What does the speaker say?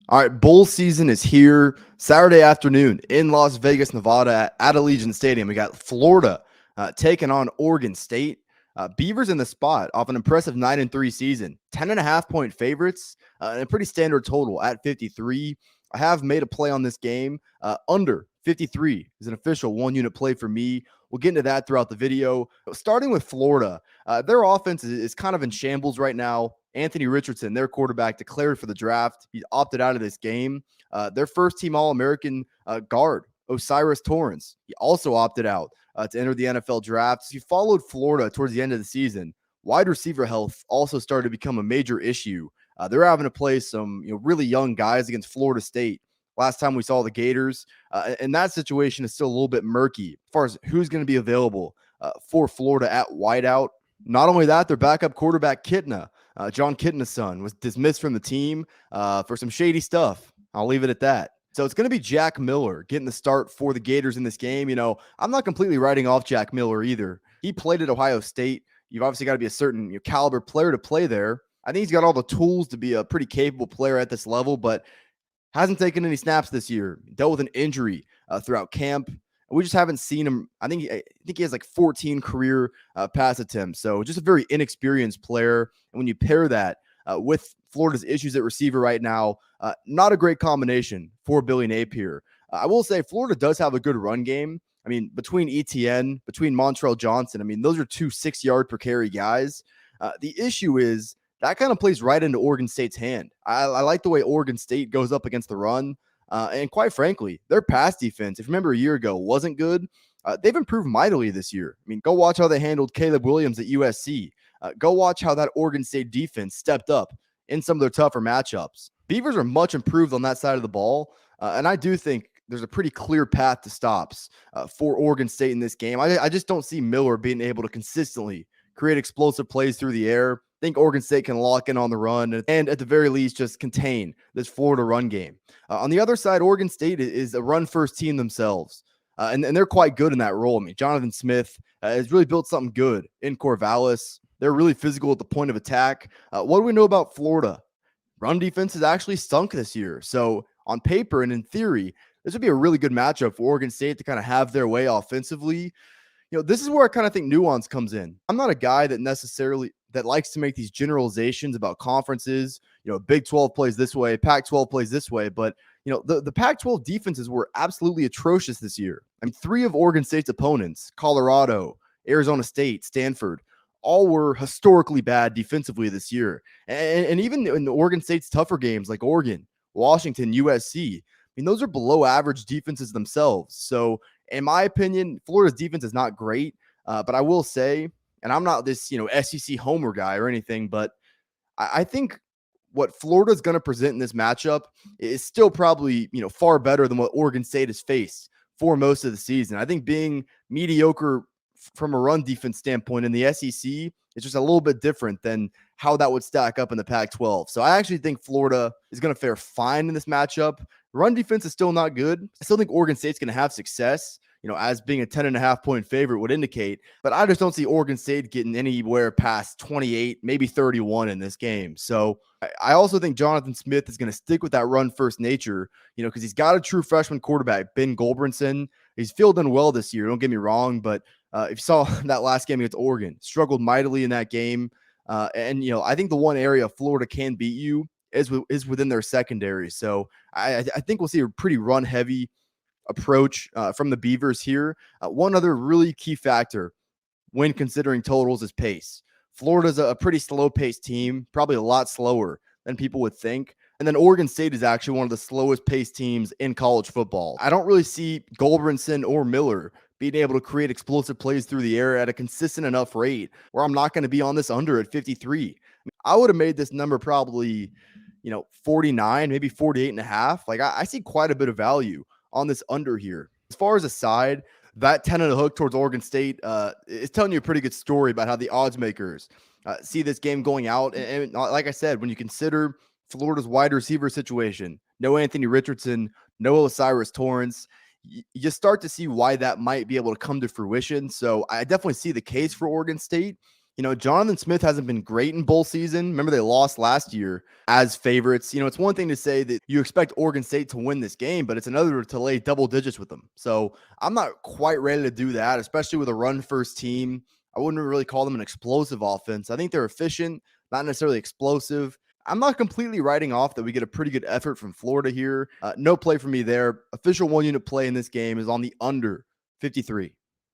All right, bowl season is here. Saturday afternoon in Las Vegas, Nevada at Allegiant Stadium. We got Florida taking on Oregon State. Beavers in the spot off an impressive 9-3 season. 10.5 point favorites and a pretty standard total at 53. I have made a play on this game. Under 53 is an official one-unit play for me. We'll get into that throughout the video. Starting with Florida, their offense is kind of in shambles right now. Anthony Richardson, their quarterback, declared for the draft. He opted out of this game. Their first team All-American guard, Osiris Torrance, he also opted out to enter the NFL draft. He followed Florida towards the end of the season. Wide receiver health also started to become a major issue. They're having to play some really young guys against Florida State. Last time we saw the Gators, and that situation is still a little bit murky as far as who's going to be available for Florida at wideout. Not only that, their backup quarterback, Kitna, John Kitna's son, was dismissed from the team for some shady stuff. I'll leave it at that. So it's going to be Jack Miller getting the start for the Gators in this game. I'm not completely writing off Jack Miller either. He played at Ohio State. You've obviously got to be a certain caliber player to play there. I think he's got all the tools to be a pretty capable player at this level, but hasn't taken any snaps this year. Dealt with an injury throughout camp. We just haven't seen him. I think he has like 14 career pass attempts. So just a very inexperienced player. And when you pair that with Florida's issues at receiver right now, not a great combination for Billy Napier. I will say Florida does have a good run game. I mean, between ETN, between Montrell Johnson, I mean, those are two 6-yard per carry guys. The issue is that kind of plays right into Oregon State's hand. I like the way Oregon State goes up against the run. And quite frankly, their pass defense, if you remember a year ago, wasn't good. They've improved mightily this year. I mean, go watch how they handled Caleb Williams at USC. Go watch how that Oregon State defense stepped up in some of their tougher matchups. Beavers are much improved on that side of the ball. And I do think there's a pretty clear path to stops for Oregon State in this game. I just don't see Miller being able to consistently create explosive plays through the air. I think Oregon State can lock in on the run and at the very least just contain this Florida run game. On the other side, Oregon State is a run-first team themselves, and they're quite good in that role. I mean, Jonathan Smith has really built something good in Corvallis. They're really physical at the point of attack. What do we know about Florida? Run defense has actually stunk this year. So on paper and in theory, this would be a really good matchup for Oregon State to kind of have their way offensively. This is where I kind of think nuance comes in. I'm not a guy that likes to make these generalizations about conferences. Big 12 plays this way, Pac-12 plays this way, but the Pac-12 defenses were absolutely atrocious this year. I mean, 3 of Oregon State's opponents, Colorado, Arizona State, Stanford, all were historically bad defensively this year. And even in Oregon State's tougher games like Oregon, Washington, USC, I mean, those are below average defenses themselves. So in my opinion, Florida's defense is not great, but I will say, and I'm not this, SEC homer guy or anything, but I think what Florida's going to present in this matchup is still probably, far better than what Oregon State has faced for most of the season. I think being mediocre from a run defense standpoint in the SEC is just a little bit different than how that would stack up in the Pac-12. So I actually think Florida is going to fare fine in this matchup. Run defense is still not good. I still think Oregon State's going to have success, as being a 10.5 point favorite would indicate. But I just don't see Oregon State getting anywhere past 28, maybe 31 in this game. So I also think Jonathan Smith is going to stick with that run-first nature, because he's got a true freshman quarterback, Ben Goldbrinson. He's fielding well this year, don't get me wrong, but if you saw that last game against Oregon, struggled mightily in that game. And I think the one area Florida can beat you is within their secondary. So I think we'll see a pretty run-heavy approach from the Beavers here. One other really key factor when considering totals is pace. Florida's a pretty slow-paced team, probably a lot slower than people would think. And then Oregon State is actually one of the slowest paced teams in college football. I don't really see Goldbrinson or Miller being able to create explosive plays through the air at a consistent enough rate where I'm not going to be on this under at 53. I mean, I would have made this number probably, 49, maybe 48.5. Like I see quite a bit of value on this under here. As far as a side, that 10 and a hook towards Oregon State is telling you a pretty good story about how the odds makers see this game going out. And like I said, when you consider Florida's wide receiver situation, no Anthony Richardson, no Osiris Torrance, you start to see why that might be able to come to fruition. So I definitely see the case for Oregon State. Jonathan Smith hasn't been great in bowl season. Remember, they lost last year as favorites. It's one thing to say that you expect Oregon State to win this game, but it's another to lay double digits with them. So I'm not quite ready to do that, especially with a run first team. I wouldn't really call them an explosive offense. I think they're efficient, not necessarily explosive. I'm not completely writing off that we get a pretty good effort from Florida here. No play for me there. Official 1 unit play in this game is on the under 53.